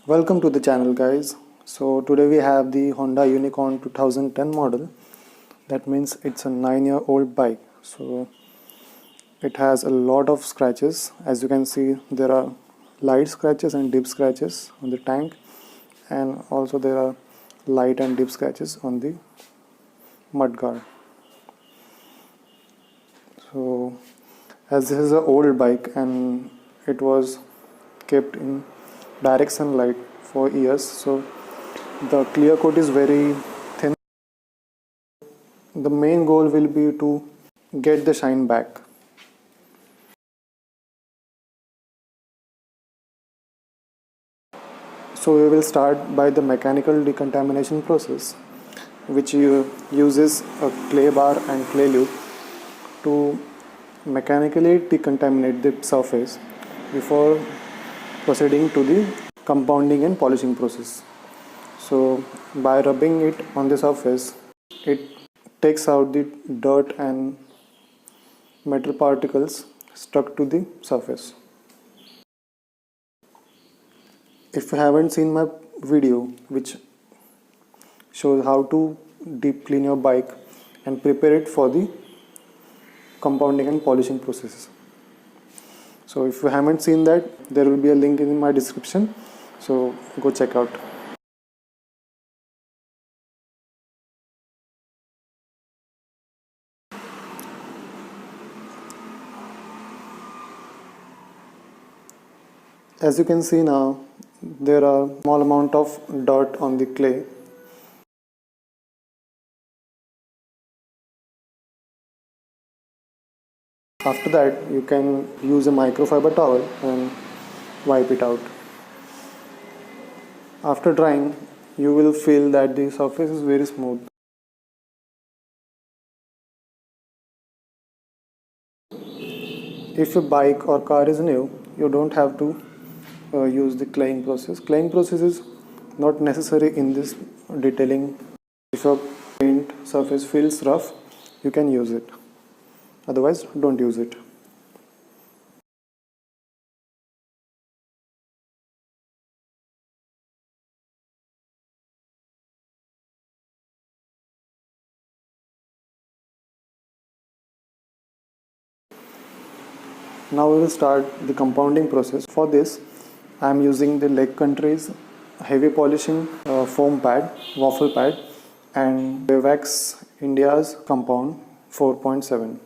Welcome to the channel, guys. So today we have the Honda Unicorn 2010 model. That means it's a 9-year-old bike. So it has a lot of scratches. As you can see, there are light scratches and deep scratches on the tank, and also there are light and deep scratches on the mudguard. So as this is an old bike and it was kept in direct sunlight for years, so the clear coat is very thin. The main goal will be to get the shine back. So we will start by the mechanical decontamination process, which uses a clay bar and clay loop to mechanically decontaminate the surface before proceeding to the compounding and polishing process. So by rubbing it on the surface, it takes out the dirt and metal particles stuck to the surface. If you haven't seen my video which shows how to deep clean your bike and prepare it for the compounding and polishing processes, so if you haven't seen that, there will be a link in my description, so go check out. As you can see now, there are small amount of dirt on the clay. After that, you can use a microfiber towel and wipe it out. After drying, you will feel that the surface is very smooth. If your bike or car is new, you don't have to use the claying process. Claying process is not necessary in this detailing. If your paint surface feels rough, you can use it. Otherwise, don't use it. Now we will start the compounding process. For this, I am using the Lake Country's heavy polishing foam pad, waffle pad, and Wevax India's compound 4.7.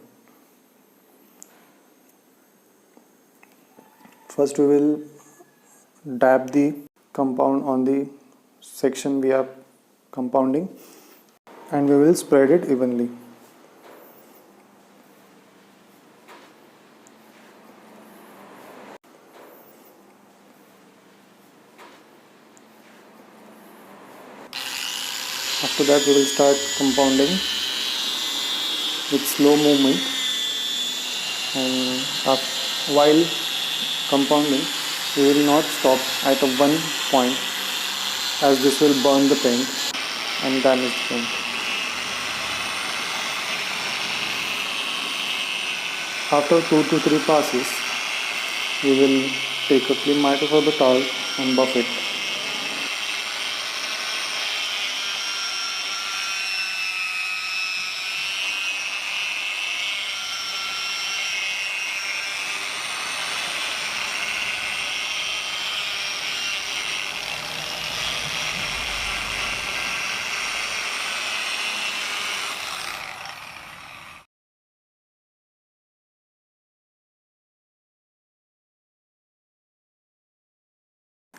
First, we will dab the compound on the section we are compounding, and we will spread it evenly. After that, we will start compounding with slow movement, and while compounding, we will not stop at a one point, as this will burn the paint and damage the paint. After 2 to 3 passes, we will take a clean microfiber towel and buff it.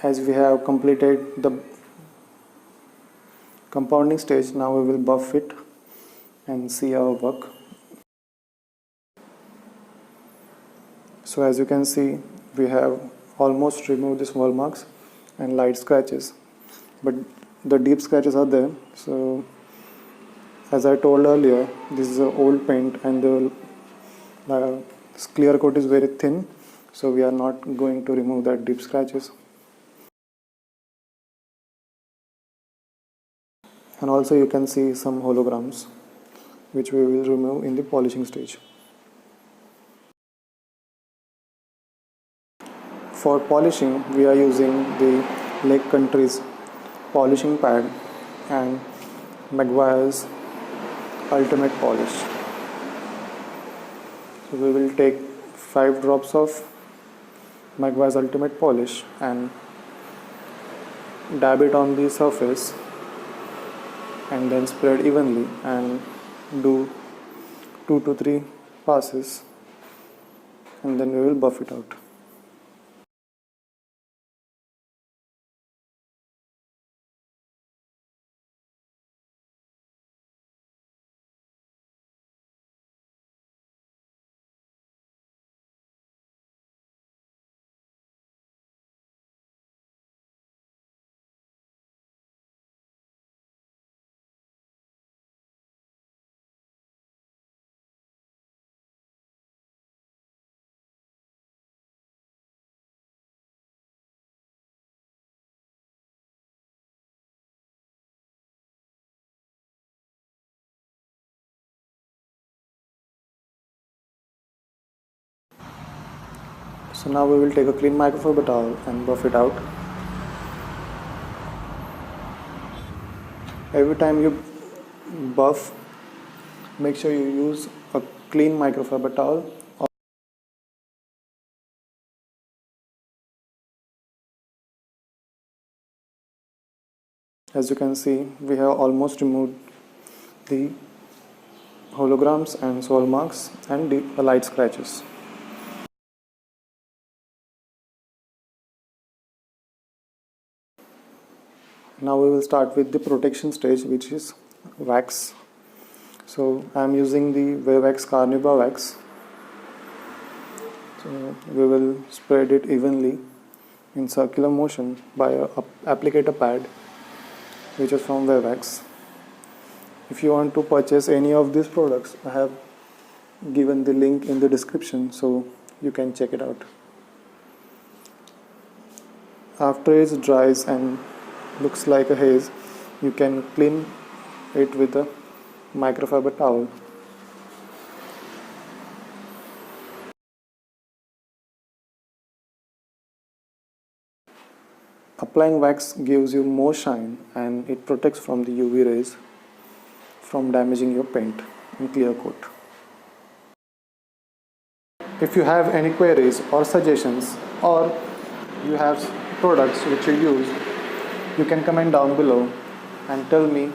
As we have completed the compounding stage, now we will buff it and see our work. So as you can see, we have almost removed the small marks and light scratches, but the deep scratches are there. So as I told earlier, this is an old paint and the clear coat is very thin, so we are not going to remove that deep scratches. And also you can see some holograms, which we will remove in the polishing stage. For polishing, we are using the Lake Country's polishing pad and Meguiar's Ultimate Polish. So we will take 5 drops of Meguiar's Ultimate Polish and dab it on the surface and then spread evenly and do 2 to 3 passes, and then we will buff it out. So now we will take a clean microfiber towel and buff it out. Every time you buff, make sure you use a clean microfiber towel. As you can see, we have almost removed the holograms and swirl marks and the light scratches. Now we will start with the protection stage, which is wax. So I am using the Wavex Carnauba wax. So we will spread it evenly in circular motion by a applicator pad, which is from Wavex. If you want to purchase any of these products, I have given the link in the description, so you can check it out. After it dries and looks like a haze, you can clean it with a microfiber towel. Applying wax gives you more shine and it protects from the UV rays from damaging your paint and clear coat. If you have any queries or suggestions, or you have products which you use, you can comment down below and tell me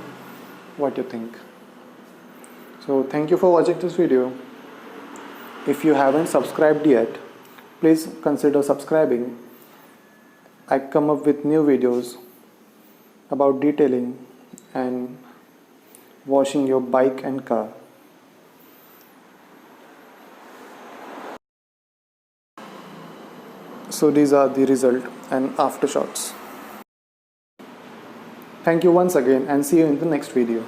what you think. So thank you for watching this video. If you haven't subscribed yet, please consider subscribing. I come up with new videos about detailing and washing your bike and car. So these are the result and after shots. Thank you once again and see you in the next video.